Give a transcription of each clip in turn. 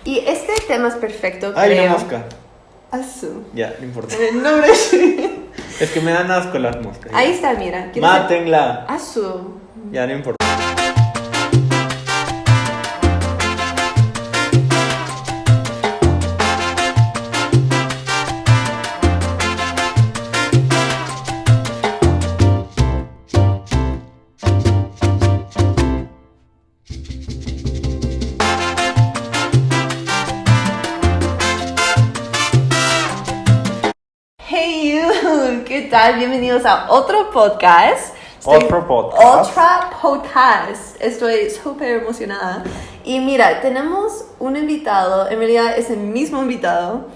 Y este tema es perfecto, ¡Ay, creo. la mosca! Azul. Ya, no importa. El nombre es... Es que me dan asco las moscas. Ahí está, mira. ¡Mátenla! Azul. Ya, no importa. Hey you, ¿qué tal? Bienvenidos a otro podcast. Otro podcast. Otra podcast. Estoy súper emocionada. Y mira, tenemos un invitado, en realidad es el mismo invitado.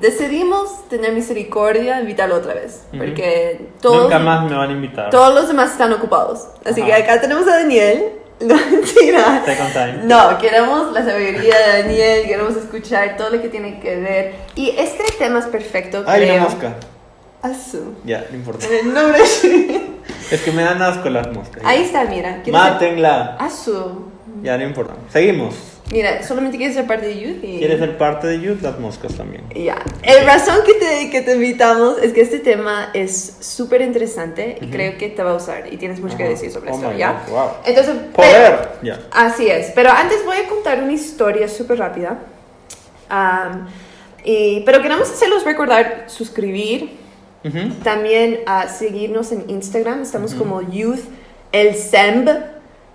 Decidimos tener misericordia, invitarlo otra vez. Porque Nunca más me van a invitar. todos los demás están ocupados. Así que Ajá. acá tenemos a Daniel. No, mentira. Second time. No, queremos la sabiduría de Daniel, queremos escuchar todo lo que tiene que ver. Y este tema es perfecto, ¡Ay, creo. la mosca! Azul. Ya, no importa. El nombre es... Es que me dan asco las moscas. Ahí está, mira. ¡Mátenla! Azul. Ya, no importa. Seguimos. Mira, solamente quieres ser parte de Youth y... ¿Quieres ser parte de Youth? Las moscas también. Ya. La razón que te invitamos es que este tema es súper interesante y creo que te va a usar y tienes mucho que Ajá. decir sobre Oh esto, my ¿ya? God, wow. Entonces, ¡Poder! Ya. así es, pero antes voy a contar una historia súper rápida. Pero queremos hacerlos recordar, suscribir, Ujú. también seguirnos en Instagram, estamos como Youth El Semb.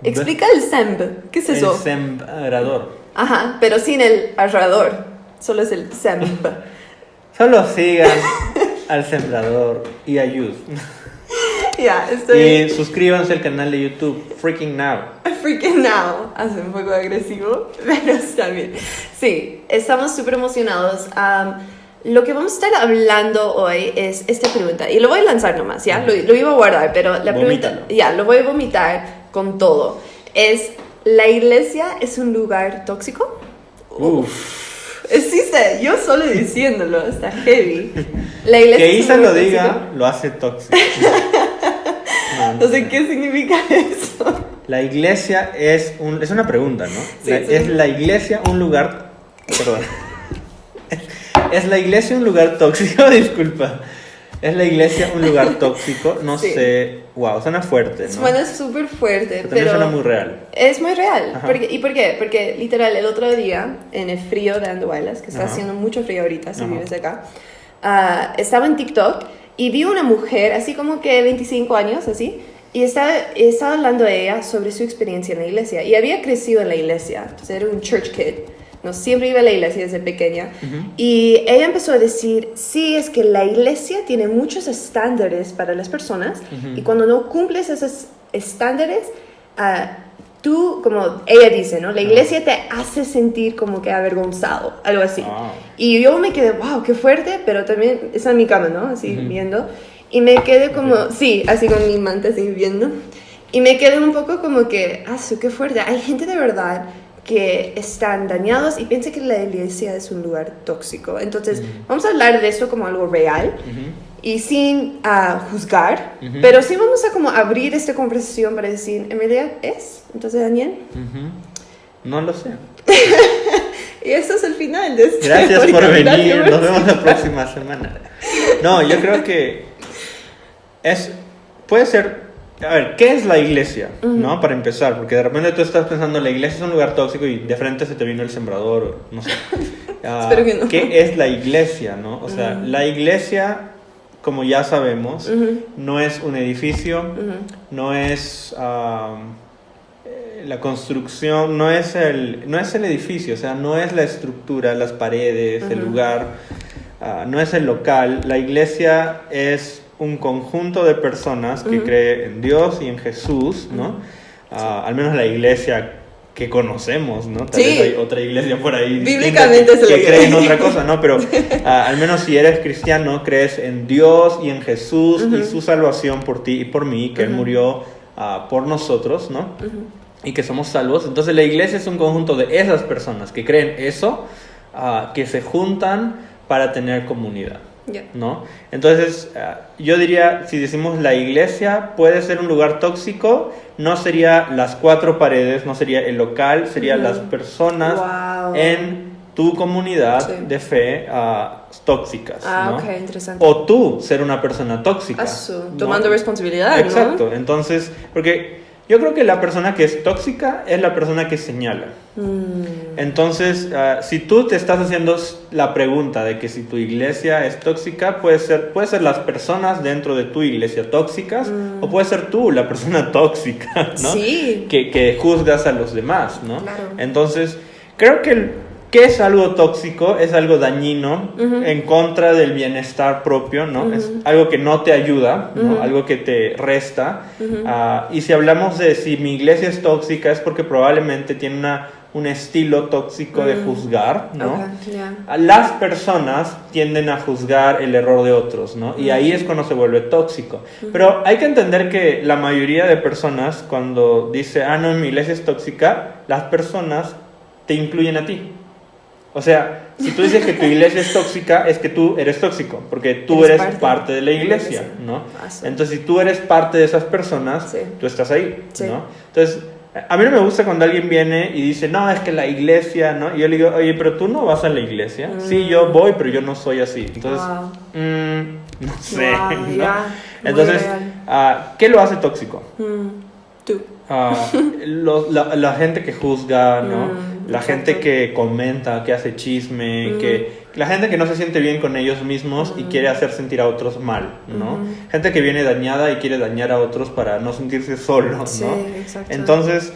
Explica el Semb, ¿qué es eso? El sembrador. Ajá, pero sin el alrededor, solo es el Semb. Solo sigan al sembrador y a Youth. Ya, estoy Y suscríbanse al canal de YouTube Freaking Now. freaking now. Hace un poco agresivo, pero está bien. Sí, estamos súper emocionados. Lo que vamos a estar hablando hoy es esta pregunta, y lo voy a lanzar nomás, ¿ya? Lo iba a guardar, pero la pregunta, Vomítalo. ya, lo voy a vomitar con todo. Es, ¿la iglesia es un lugar tóxico? Existe, yo solo diciéndolo, está heavy. La iglesia Que es un Isa lo lugar diga, tóxico. lo hace tóxico. No sé qué significa eso. La iglesia es una pregunta, ¿no? Sí, sí. ¿Es la iglesia un lugar... Perdón. ¿Es la iglesia un lugar tóxico? Disculpa. ¿Es la iglesia un lugar tóxico? No Sí. sé. Wow, suena fuerte, ¿no? Suena súper fuerte, Pero también suena muy real. es muy real. Ajá. ¿Y por qué? Porque literal el otro día, en el frío de Andahuaylas, que está Ajá. haciendo mucho frío ahorita, si Ajá. vives acá, estaba en TikTok y vi una mujer, así como que 25 años, así, y estaba hablando a ella sobre su experiencia en la iglesia. Y había crecido en la iglesia, entonces era un church kid. No, siempre iba a la iglesia desde pequeña. Ujú. Y ella empezó a decir, sí, es que la iglesia tiene muchos estándares para las personas Ujú. y cuando no cumples esos estándares, tú, como ella dice, ¿no? La iglesia te hace sentir como que avergonzado, algo así. Ah. Y yo me quedé, wow, qué fuerte, pero también está en mi cama, ¿no? Así Ujú. viendo. Y me quedé como, Ok. sí, así con mi manta, así viendo. Y me quedé un poco como que, qué fuerte. Hay gente de verdad que están dañados y piensa que la iglesia es un lugar tóxico. Entonces, vamos a hablar de esto como algo real Ujú. y sin juzgar, Ujú. pero sí vamos a como abrir esta conversación para decir, ¿en realidad es? Entonces, Daniel, Ujú. No lo sé. y esto es el final de este Gracias por podcast. venir. Gracias. Nos vemos la próxima semana. No, yo creo que puede ser. A ver, ¿qué es la iglesia? ¿No? Para empezar, porque de repente tú estás pensando, la iglesia es un lugar tóxico y de frente se te vino el sembrador, o no sé. Espero que no. ¿Qué es la iglesia? ¿No? O sea, la iglesia, como ya sabemos, no es un edificio, no es la construcción, no es el edificio, o sea, no es la estructura, las paredes, el lugar, no es el local. La iglesia es un conjunto de personas que cree en Dios y en Jesús, ¿no? Al menos la iglesia que conocemos, ¿no? Tal Sí. vez hay otra iglesia por ahí Bíblicamente es la que cree en iglesia. otra cosa, ¿no? Pero al menos si eres cristiano, crees en Dios y en Jesús y su salvación por ti y por mí, que Él murió por nosotros, ¿no? Y que somos salvos. Entonces la iglesia es un conjunto de esas personas que creen eso, que se juntan para tener comunidad. ¿no? Entonces, yo diría, si decimos la iglesia puede ser un lugar tóxico, no sería las 4 paredes, no sería el local, serían las personas en tu comunidad de fe tóxicas, ¿no? Ok, interesante. O tú ser una persona tóxica. Tomando responsabilidad, Exacto, ¿no? Entonces, porque yo creo que la persona que es tóxica es la persona que señala. Entonces, si tú te estás haciendo la pregunta de que si tu iglesia es tóxica, puede ser las personas dentro de tu iglesia tóxicas, o puede ser tú la persona tóxica, ¿no? Sí. Que juzgas a los demás, ¿no? Claro. Entonces, creo que es algo tóxico, es algo dañino, en contra del bienestar propio, ¿no? Es algo que no te ayuda, ¿no? Algo que te resta. Y si hablamos de si mi iglesia es tóxica, es porque probablemente tiene un estilo tóxico de juzgar, ¿no? Las personas tienden a juzgar el error de otros, ¿no? Y ahí es cuando se vuelve tóxico. Pero hay que entender que la mayoría de personas, cuando dice, no, mi iglesia es tóxica, las personas te incluyen a ti. O sea, si tú dices que tu iglesia es tóxica, es que tú eres tóxico, porque tú eres parte de la iglesia, ¿no? Entonces, si tú eres parte de esas personas, tú estás ahí, ¿no? Entonces, a mí no me gusta cuando alguien viene y dice, no, es que la iglesia, ¿no? Y yo le digo, oye, pero tú no vas a la iglesia. Sí, yo voy, pero yo no soy así. Entonces, no sé, ¿no? Entonces, ¿qué lo hace tóxico? Tú. La gente que juzga, ¿no? La gente que comenta, que hace chisme, la gente que no se siente bien con ellos mismos y quiere hacer sentir a otros mal, ¿no? Gente que viene dañada y quiere dañar a otros para no sentirse solo, ¿no? Sí, exacto. Entonces,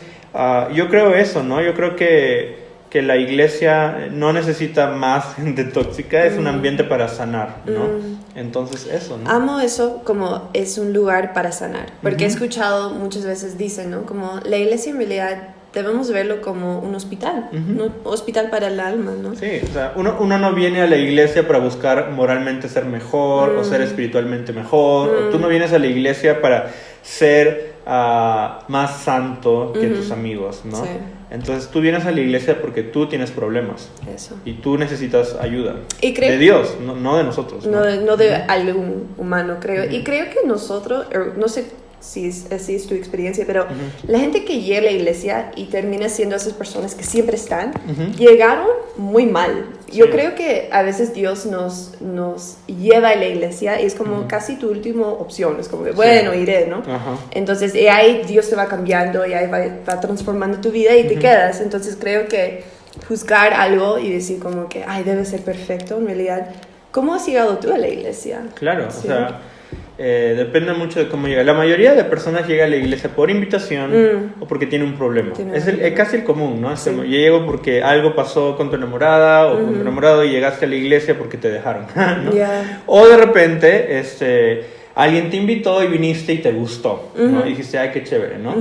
yo creo eso, ¿no? Yo creo que la iglesia no necesita más gente tóxica, es un ambiente para sanar, ¿no? Entonces eso, ¿no? Amo eso como es un lugar para sanar, porque he escuchado muchas veces dicen, ¿no? Como la iglesia en realidad debemos verlo como un hospital, un hospital para el alma, ¿no? Sí, o sea, uno no viene a la iglesia para buscar moralmente ser mejor o ser espiritualmente mejor, o tú no vienes a la iglesia para ser más santo que tus amigos, ¿no? Sí. Entonces tú vienes a la iglesia porque tú tienes problemas. Eso. Y tú necesitas ayuda. De Dios, no de nosotros. No de algún humano, creo. Y creo que nosotros, no sé si así es tu experiencia, pero la gente que llega a la iglesia y termina siendo esas personas que siempre están, llegaron muy mal. Yo creo que a veces Dios nos lleva a la iglesia y es como casi tu última opción. Es como que, bueno, iré, ¿no? Entonces, y ahí Dios te va cambiando y ahí va transformando tu vida y te quedas. Entonces, creo que juzgar algo y decir como que, debe ser perfecto, en realidad, ¿cómo has llegado tú a la iglesia? Claro, o sea, depende mucho de cómo llega. La mayoría de personas llega a la iglesia por invitación o porque tiene un problema. Es casi el común, ¿no? Es como, yo llego porque algo pasó con tu enamorada o con tu enamorado y llegaste a la iglesia porque te dejaron, ¿no? O de repente, alguien te invitó y viniste y te gustó, ¿no? Y dijiste, qué chévere, ¿no?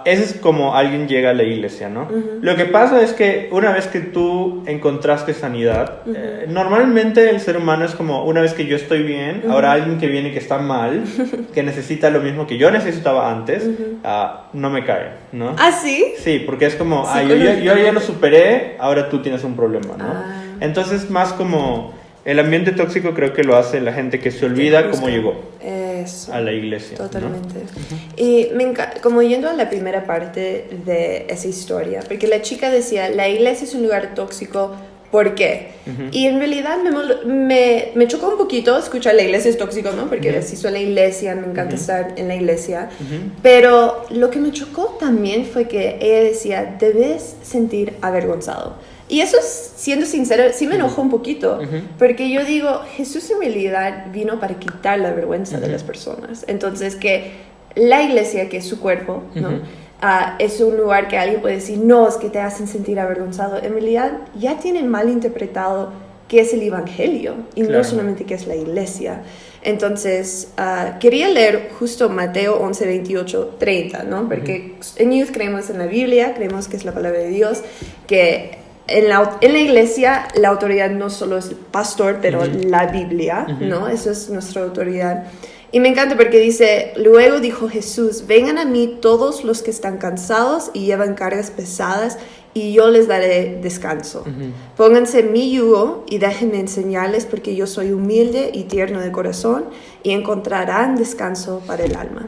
Ese es como alguien llega a la iglesia, ¿no? Lo que pasa es que una vez que tú encontraste sanidad, normalmente el ser humano es como, una vez que yo estoy bien, ahora alguien que viene que está mal, que necesita lo mismo que yo necesitaba antes, no me cae, ¿no? ¿Ah, sí? Sí, porque es como, yo ya lo superé, ahora tú tienes un problema, ¿no? Entonces, más como... El ambiente tóxico creo que lo hace la gente que se olvida cómo llegó a la iglesia. Totalmente. ¿No? Y como yendo a la primera parte de esa historia, porque la chica decía, la iglesia es un lugar tóxico, ¿por qué? Y en realidad me chocó un poquito escuchar la iglesia es tóxico, ¿no? Porque asisto a la iglesia, me encanta estar en la iglesia. Pero lo que me chocó también fue que ella decía, debes sentir avergonzado. Y eso, siendo sincera, sí me enojó un poquito, porque yo digo, Jesús en realidad vino para quitar la vergüenza de las personas. Entonces, que la iglesia, que es su cuerpo, ¿no? Es un lugar que alguien puede decir, no, es que te hacen sentir avergonzado. En realidad, ya tienen mal interpretado qué es el evangelio, y no solamente qué es la iglesia. Entonces, quería leer justo Mateo 11, 28, 30, ¿no? Porque en Youth creemos en la Biblia, creemos que es la palabra de Dios, que... En la iglesia la autoridad no solo es el pastor, pero la Biblia, ¿no? Eso es nuestra autoridad. Y me encanta porque dice, luego dijo Jesús, vengan a mí todos los que están cansados y llevan cargas pesadas y yo les daré descanso. Pónganse mi yugo y déjenme enseñarles, porque yo soy humilde y tierno de corazón, y encontrarán descanso para el alma.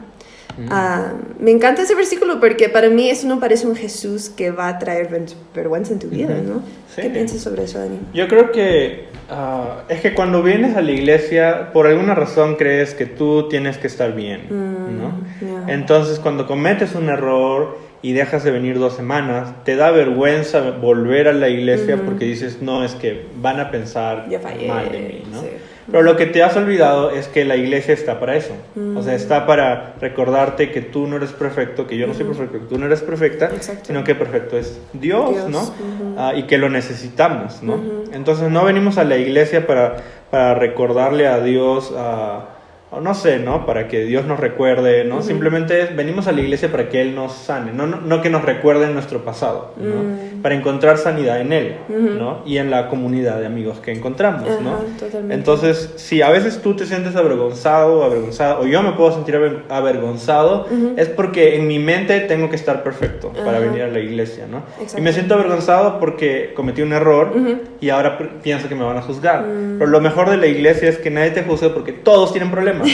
Me encanta ese versículo porque para mí eso no parece un Jesús que va a traer vergüenza en tu vida, ¿no? Sí. ¿Qué piensas sobre eso, Dani? Yo creo que es que cuando vienes a la iglesia, por alguna razón crees que tú tienes que estar bien, ¿no? Yeah. Entonces, cuando cometes un error y dejas de venir 2 semanas, te da vergüenza volver a la iglesia porque dices, no, es que van a pensar Ya fallé, mal de mí, ¿no? sí. Pero lo que te has olvidado es que la iglesia está para eso. O sea, está para recordarte que tú no eres perfecto, que yo no soy perfecto, que tú no eres perfecta, Exacto. sino que perfecto es Dios, ¿no? Y que lo necesitamos, ¿no? Entonces no venimos a la iglesia para recordarle a Dios, o no sé, ¿no? Para que Dios nos recuerde, ¿no? Simplemente venimos a la iglesia para que Él nos sane, no que nos recuerde nuestro pasado, ¿no? Para encontrar sanidad en Él, ¿no? Y en la comunidad de amigos que encontramos, ¿no? Totalmente. Entonces, si a veces tú te sientes avergonzado, avergonzada, o yo me puedo sentir avergonzado, es porque en mi mente tengo que estar perfecto para venir a la iglesia, ¿no? Exacto. Y me siento avergonzado porque cometí un error y ahora pienso que me van a juzgar. Pero lo mejor de la iglesia es que nadie te juzgue porque todos tienen problemas.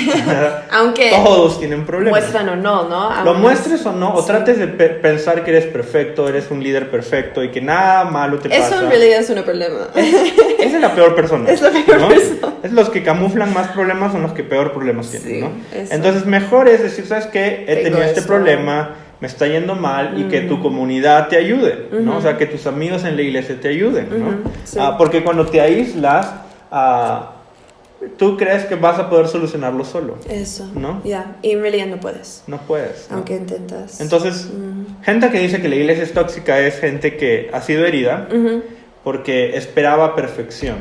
Aunque todos tienen problemas. muestran o no, ¿no? Lo muestres o no, o trates de pensar que eres perfecto, eres un líder perfecto y que nada malo te pasa. Eso en realidad es un problema. Esa es la peor persona. Es la peor persona. Es los que camuflan más problemas, son los que peor problemas tienen, Sí, ¿no? eso. Entonces mejor es decir, ¿sabes qué? He Tengo tenido este esto. problema, me está yendo mal, y que tu comunidad te ayude, ¿no? O sea, que tus amigos en la iglesia te ayuden, ¿no? Sí. Porque cuando te aíslas, tú crees que vas a poder solucionarlo solo. Eso. ¿No? Ya. Y en realidad no puedes. No puedes, ¿no? Aunque intentas. Entonces, gente que dice que la iglesia es tóxica es gente que ha sido herida porque esperaba perfección.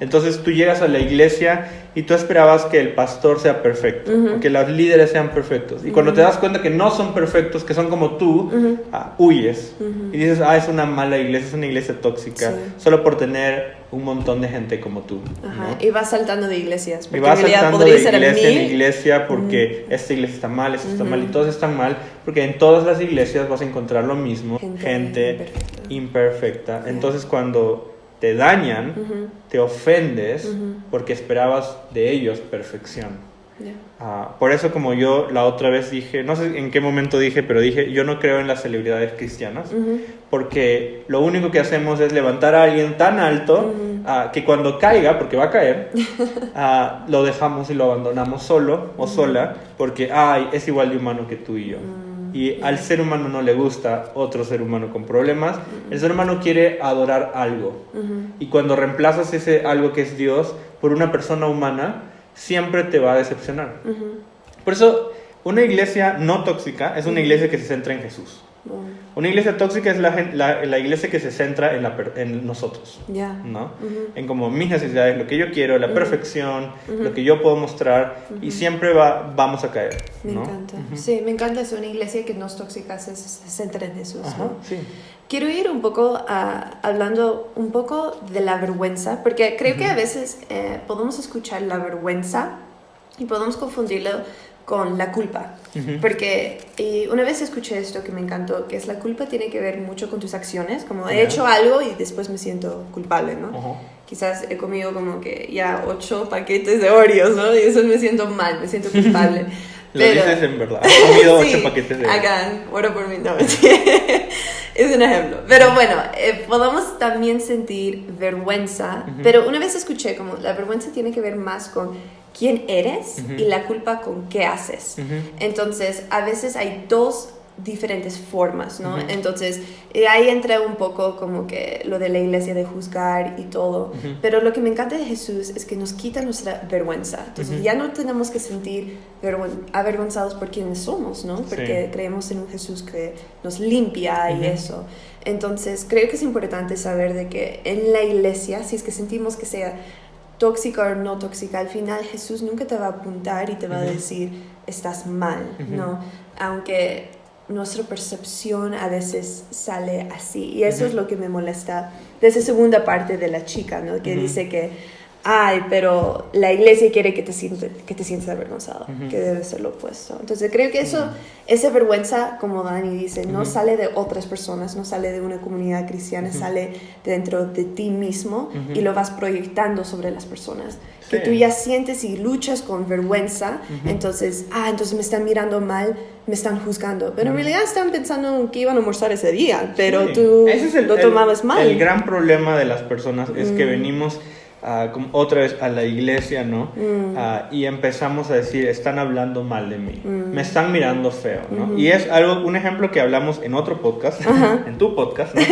Entonces tú llegas a la iglesia y tú esperabas que el pastor sea perfecto, o que los líderes sean perfectos. Y cuando te das cuenta que no son perfectos, que son como tú, huyes. Y dices, es una mala iglesia, es una iglesia tóxica, Sí. solo por tener un montón de gente como tú. Ajá. ¿no? Y vas saltando de iglesias. Y Porque vas en realidad saltando podría de ser iglesia en mil. iglesia porque esta iglesia está mal, esta está mal y todas están mal, porque en todas las iglesias vas a encontrar lo mismo, gente imperfecta. Entonces cuando te dañan, te ofendes porque esperabas de ellos perfección. Yeah. Por eso, como yo la otra vez dije, no sé en qué momento dije, pero dije, yo no creo en las celebridades cristianas, porque lo único que hacemos es levantar a alguien tan alto que cuando caiga, porque va a caer, lo dejamos y lo abandonamos solo o sola, porque es igual de humano que tú y yo. Y al ser humano no le gusta otro ser humano con problemas. El ser humano quiere adorar algo. Y cuando reemplazas ese algo que es Dios por una persona humana, siempre te va a decepcionar. Por eso, una iglesia no tóxica es una iglesia que se centra en Jesús. Una iglesia tóxica es la iglesia que se centra en nosotros, Yeah. ¿no? En como mis necesidades, lo que yo quiero, la perfección, lo que yo puedo mostrar, y siempre vamos a caer, Me ¿no? encanta. Sí, me encanta. Es una iglesia que no es tóxica, se centra en Jesús, Ajá, ¿no? sí. Quiero ir un poco hablando un poco de la vergüenza, porque creo que a veces podemos escuchar la vergüenza y podemos confundirlo con la culpa. Porque una vez escuché esto que me encantó, que es la culpa tiene que ver mucho con tus acciones, como he hecho algo y después me siento culpable, ¿no? Quizás he comido como que ya 8 paquetes de Oreos, ¿no? Y eso me siento mal, me siento culpable. Lo dices en verdad. He comido 8 paquetes de Oreos. Hagan, oro por mí, no. Es un ejemplo. Pero bueno, podemos también sentir vergüenza, pero una vez escuché como la vergüenza tiene que ver más con quién eres y la culpa con qué haces. Entonces, a veces hay dos diferentes formas, ¿no? Entonces, ahí entra un poco como que lo de la iglesia de juzgar y todo, pero lo que me encanta de Jesús es que nos quita nuestra vergüenza. Entonces, ya no tenemos que sentir avergonzados por quienes somos, ¿no? Porque creemos en un Jesús que nos limpia y eso. Entonces, creo que es importante saber de que en la iglesia, si es que sentimos que sea tóxica o no tóxica, al final Jesús nunca te va a apuntar y te va a decir, estás mal, ¿no? Aunque nuestra percepción a veces sale así, y eso es lo que me molesta de esa segunda parte de la chica, ¿no? Que dice que ay, pero la iglesia quiere que te sientas avergonzado, que debe ser lo opuesto. Entonces creo que esa vergüenza, como Dani dice, no sale de otras personas, no sale de una comunidad cristiana, sale dentro de ti mismo y lo vas proyectando sobre las personas. Que tú ya sientes y luchas con vergüenza, entonces me están mirando mal, me están juzgando. Pero en realidad están pensando que iban a almorzar ese día, pero tú lo tomabas mal. El gran problema de las personas es que venimos como otra vez a la iglesia, ¿no? Y empezamos a decir, están hablando mal de mí, me están mirando feo, ¿no? Y es un ejemplo que hablamos en otro podcast, en tu podcast, ¿no?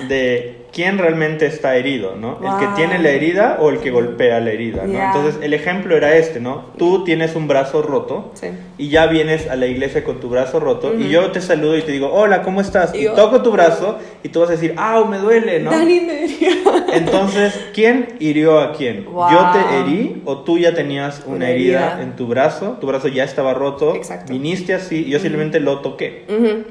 De quién realmente está herido, ¿no? El que tiene la herida o el que golpea la herida, ¿no? Entonces el ejemplo era ¿no? Tú tienes un brazo roto y ya vienes a la iglesia con tu brazo roto y yo te saludo y te digo, hola, ¿cómo estás? Y toco tu brazo y tú vas a decir, me duele, ¿no? Dani me hirió. Entonces, ¿quién hirió a quién? ¿Yo te herí o tú ya tenías una herida en tu brazo ya estaba roto, viniste así y yo simplemente lo toqué,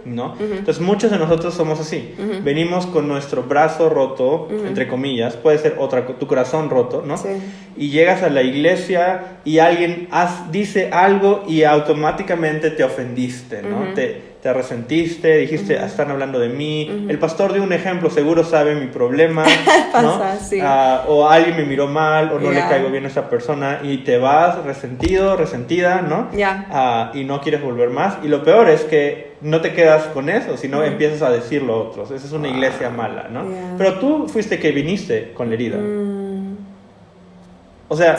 ¿no? Entonces muchos de nosotros somos así, venimos con nuestro brazo roto, entre comillas, puede ser tu corazón roto, ¿no? Sí. Y llegas a la iglesia y alguien dice algo y automáticamente te ofendiste, ¿no? Te resentiste, dijiste, están hablando de mí. El pastor dio un ejemplo, seguro sabe mi problema, ¿no? Pasa, sí. O alguien me miró mal, o no le caigo bien a esa persona, y te vas resentido, resentida, ¿no? Y no quieres volver más. Y lo peor es que no te quedas con eso, sino empiezas a decirlo a otros. Esa es una iglesia mala, ¿no? Pero tú fuiste que viniste con la herida. O sea,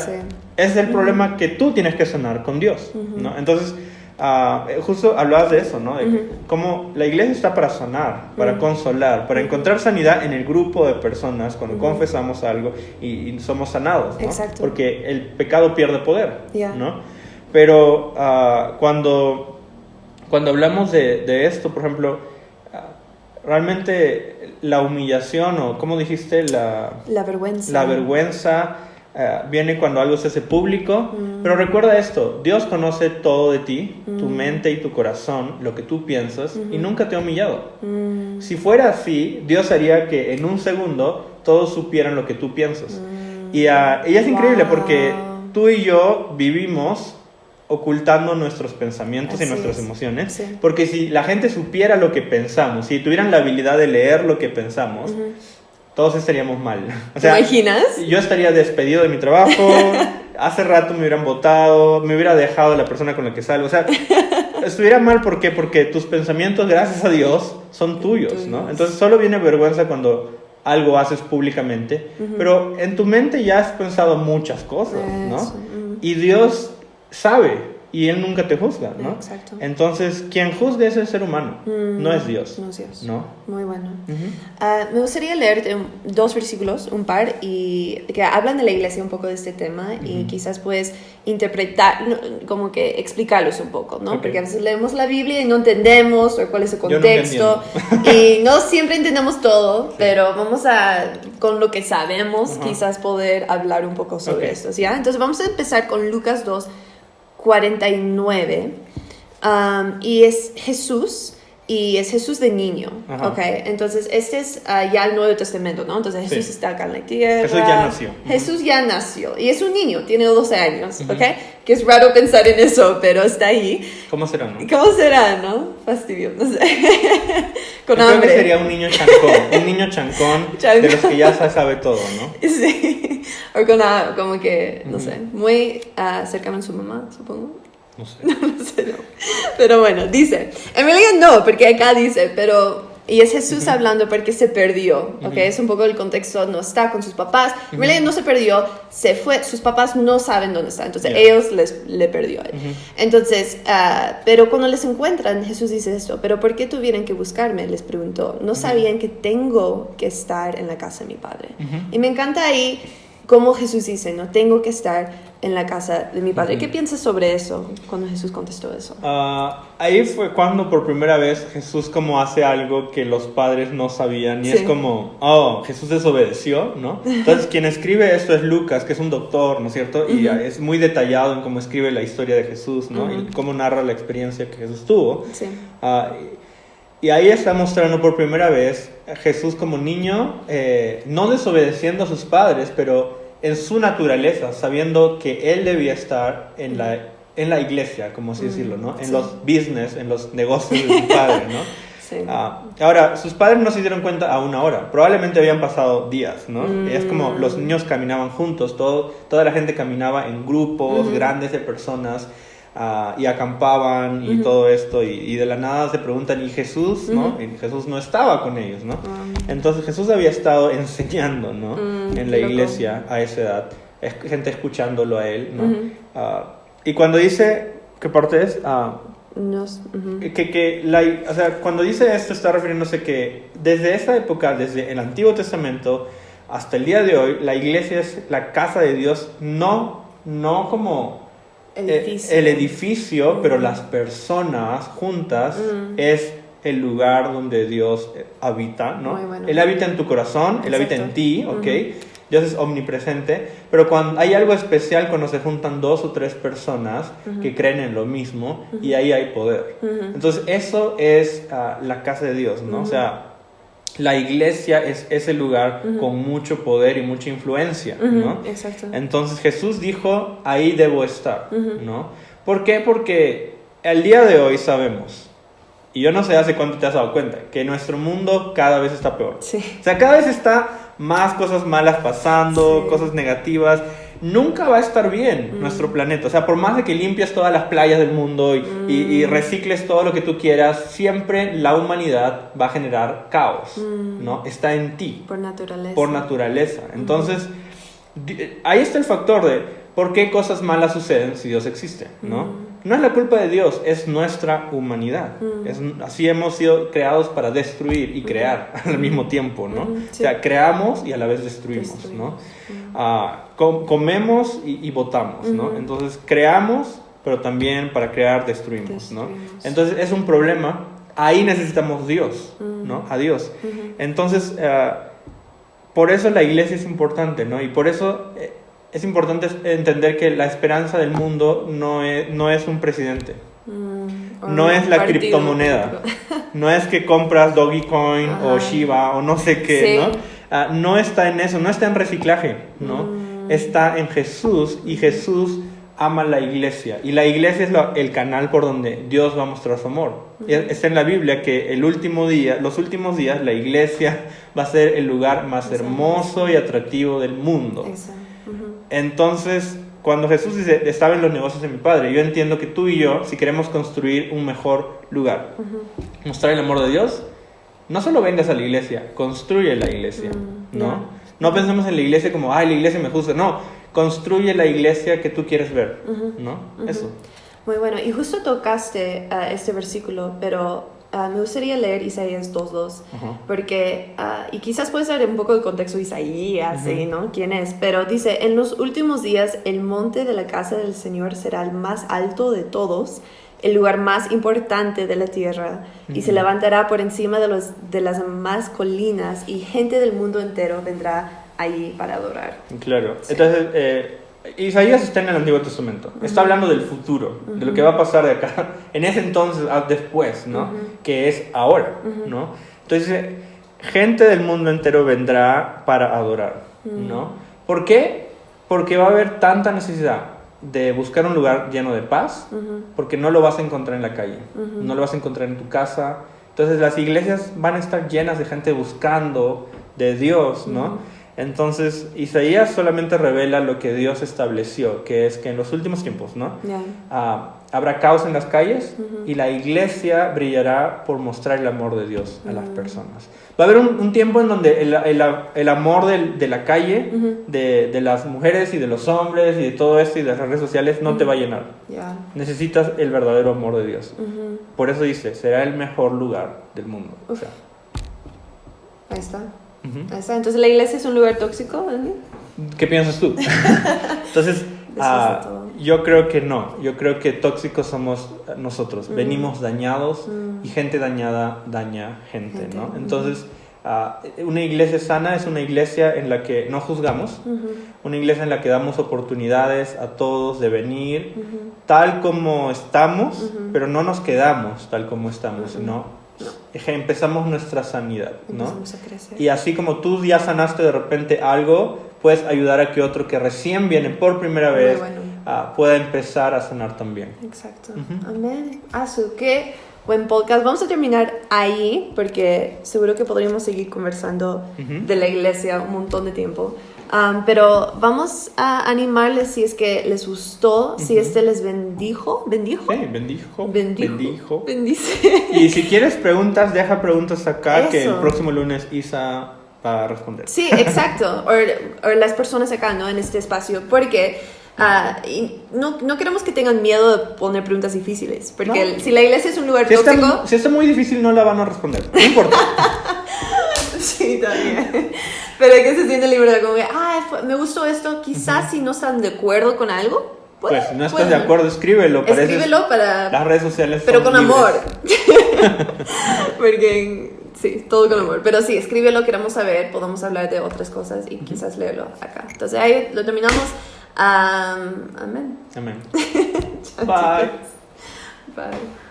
es el problema que tú tienes que sanar con Dios, ¿no? Entonces, justo hablabas de eso, ¿no? De cómo la iglesia está para sanar, para consolar, para encontrar sanidad en el grupo de personas cuando confesamos algo y somos sanados, ¿no? Exacto. Porque el pecado pierde poder, ¿no? Pero cuando hablamos de esto, por ejemplo, realmente la humillación, o ¿cómo dijiste? La vergüenza viene cuando algo se hace público, pero recuerda esto, Dios conoce todo de ti, tu mente y tu corazón, lo que tú piensas, y nunca te ha humillado. Si fuera así, Dios haría que en un segundo todos supieran lo que tú piensas. Y es increíble porque tú y yo vivimos ocultando nuestros pensamientos y nuestras emociones, porque si la gente supiera lo que pensamos, si tuvieran la habilidad de leer lo que pensamos, todos estaríamos mal. O sea, ¿te imaginas? Yo estaría despedido de mi trabajo, hace rato me hubieran votado, me hubiera dejado la persona con la que salgo. O sea, estuviera mal, ¿por qué? Porque tus pensamientos, gracias a Dios, son tuyos, ¿no? Entonces solo viene vergüenza cuando algo haces públicamente, pero en tu mente ya has pensado muchas cosas, ¿no? Y Dios sabe, y Él nunca te juzga, ¿no? Exacto. Entonces, quien juzga es el ser humano, no es Dios. No es Dios. ¿No? Muy bueno. Me gustaría leer 2 versículos, un par, y que hablan de la iglesia un poco de este tema, y quizás puedes interpretar, como que explicarlos un poco, ¿no? Porque a veces leemos la Biblia y no entendemos o cuál es el contexto, y no siempre entendemos todo, pero vamos con lo que sabemos, quizás poder hablar un poco sobre esto, ¿ya? Entonces vamos a empezar con Lucas 2:49, y es Jesús de niño, ¿ok? Entonces este es ya el Nuevo Testamento, ¿no? Entonces Jesús está acá en la tierra. Jesús ya nació y es un niño, tiene 12 años, ¿ok? Que es raro pensar en eso, pero está ahí. ¿Cómo será, no? Fastidio, no sé. Con Yo hambre. creo que sería un niño chancón, de los que ya sabe todo, ¿no? Sí, o como que, no sé, muy cercano a su mamá, supongo. No sé. No sé, no. Pero bueno, dice, en realidad no, porque acá dice, y es Jesús hablando porque se perdió, ¿ok? Es un poco el contexto, no está con sus papás, en realidad no se perdió, se fue, sus papás no saben dónde está, entonces ellos le perdió a él. Entonces, pero cuando les encuentran, Jesús dice esto, ¿pero por qué tuvieron que buscarme? Les preguntó, ¿no sabían que tengo que estar en la casa de mi padre? Y me encanta ahí cómo Jesús dice, no tengo que estar en la casa de mi padre. ¿Qué piensas sobre eso cuando Jesús contestó eso? Ahí fue cuando por primera vez Jesús como hace algo que los padres no sabían y es como, Jesús desobedeció, ¿no? Entonces quien escribe esto es Lucas, que es un doctor, ¿no es cierto? Y es muy detallado en cómo escribe la historia de Jesús, ¿no? Y cómo narra la experiencia que Jesús tuvo. Y ahí está mostrando por primera vez a Jesús como niño, no desobedeciendo a sus padres, pero en su naturaleza, sabiendo que él debía estar en la iglesia, como así decirlo, ¿no? En los business, en los negocios de su padre, ¿no? Sí. Ahora, sus padres no se dieron cuenta a una hora, probablemente habían pasado días, ¿no? Es como los niños caminaban juntos, toda la gente caminaba en grupos grandes de personas, y acampaban y todo esto, y de la nada se preguntan, ¿y Jesús? ¿No? Y Jesús no estaba con ellos, ¿no? Entonces Jesús había estado enseñando, ¿no? En la iglesia a esa edad, gente escuchándolo a él, ¿no? Y cuando dice, ¿qué parte es? O sea, cuando dice esto está refiriéndose que desde esa época, desde el Antiguo Testamento hasta el día de hoy, la iglesia es la casa de Dios, no como el edificio, pero las personas juntas es el lugar donde Dios habita, ¿no? Bueno. Él habita en tu corazón, Él habita en ti, ¿ok? Dios es omnipresente, pero cuando hay algo especial, cuando se juntan 2 o 3 personas que creen en lo mismo, y ahí hay poder. Entonces eso es la casa de Dios, ¿no? O sea, la iglesia es ese lugar con mucho poder y mucha influencia, ¿no? Exacto. Entonces Jesús dijo, ahí debo estar, ¿no? ¿Por qué? Porque el día de hoy sabemos, y yo no sé hace cuánto te has dado cuenta, que nuestro mundo cada vez está peor. Sí. O sea, cada vez está más cosas malas pasando, cosas negativas. Nunca va a estar bien nuestro planeta. O sea, por más de que limpies todas las playas del mundo y recicles todo lo que tú quieras, siempre la humanidad va a generar caos, ¿no? Está en ti. Por naturaleza. Por naturaleza. Entonces, ahí está el factor de por qué cosas malas suceden si Dios existe, ¿no? No es la culpa de Dios, es nuestra humanidad. Así hemos sido creados para destruir y crear al mismo tiempo, ¿no? Sí. O sea, creamos y a la vez destruimos, ¿no? Comemos y votamos, ¿no? Entonces, creamos, pero también para crear destruimos, ¿no? Entonces, es un problema. Ahí necesitamos Dios, ¿no? A Dios. Entonces, por eso la iglesia es importante, ¿no? Y por eso es importante entender que la esperanza del mundo no es un presidente. No es la criptomoneda. No es que compras Dogecoin o Shiba o no sé qué, ¿no? No está en eso, no está en reciclaje, ¿no? Está en Jesús, y Jesús ama la iglesia. Y la iglesia es el canal por donde Dios va a mostrar su amor. Está en la Biblia que los últimos días, la iglesia va a ser el lugar más hermoso y atractivo del mundo. Entonces, cuando Jesús dice, estaba en los negocios de mi Padre, yo entiendo que tú y yo, si queremos construir un mejor lugar, mostrar el amor de Dios, no solo vengas a la iglesia, construye la iglesia, ¿no? No pensemos en la iglesia como, la iglesia me juzga, no, construye la iglesia que tú quieres ver, ¿no? Eso. Muy bueno, y justo tocaste este versículo, pero me gustaría leer Isaías 2:2, porque, y quizás puede ser un poco el contexto de Isaías, ¿no? ¿Quién es? Pero dice, en los últimos días el monte de la casa del Señor será el más alto de todos, el lugar más importante de la tierra, y se levantará por encima de las más colinas, y gente del mundo entero vendrá allí para adorar. Claro, entonces Isaías está en el Antiguo Testamento, está hablando del futuro, de lo que va a pasar de acá, en ese entonces, después, ¿no? Que es ahora, ¿no? Entonces, gente del mundo entero vendrá para adorar, ¿no? ¿Por qué? Porque va a haber tanta necesidad de buscar un lugar lleno de paz, porque no lo vas a encontrar en la calle, no lo vas a encontrar en tu casa. Entonces, las iglesias van a estar llenas de gente buscando de Dios, ¿no? Entonces, Isaías solamente revela lo que Dios estableció, que es que en los últimos tiempos, ¿no? Habrá caos en las calles y la iglesia brillará por mostrar el amor de Dios a las personas. Va a haber un tiempo en donde el amor de la calle, de las mujeres y de los hombres y de todo esto y de las redes sociales no te va a llenar. Necesitas el verdadero amor de Dios. Por eso dice, será el mejor lugar del mundo. O sea, ahí está. Entonces, ¿la iglesia es un lugar tóxico? ¿Qué piensas tú? Entonces, yo creo que no. Yo creo que tóxicos somos nosotros. Venimos dañados y gente dañada daña gente, ¿no? Entonces, una iglesia sana es una iglesia en la que no juzgamos, una iglesia en la que damos oportunidades a todos de venir tal como estamos, pero no nos quedamos tal como estamos, sino empezamos nuestra sanidad, ¿no? Y así como tú ya sanaste de repente algo, puedes ayudar a que otro que recién viene por primera Muy vez bueno. pueda empezar a sonar también. Exacto. Amén. Qué buen podcast. Vamos a terminar ahí porque seguro que podríamos seguir conversando de la iglesia un montón de tiempo. Pero vamos a animarles si es que les gustó, si les bendijo. ¿Bendijo? Sí, bendijo. Bendice. Y si quieres preguntas, deja preguntas acá. Eso. Que el próximo lunes Isa va a responder. Sí, exacto. O las personas acá, ¿no? En este espacio. Porque y no queremos que tengan miedo de poner preguntas difíciles. Porque No. si la iglesia es un lugar tóxico... Si está muy difícil, no la van a responder. No importa. Sí, también. Pero que se siente libre, como que, me gustó esto. Quizás si no están de acuerdo con algo, pues si no estás de acuerdo, escríbelo. Escríbelo para... Las redes sociales pero son con libres. amor. Porque, sí, todo con amor. Pero sí, escríbelo, queremos saber, podemos hablar de otras cosas y quizás leerlo acá. Entonces ahí lo terminamos. Amén. Amén. Chao, Bye. chicos. Bye.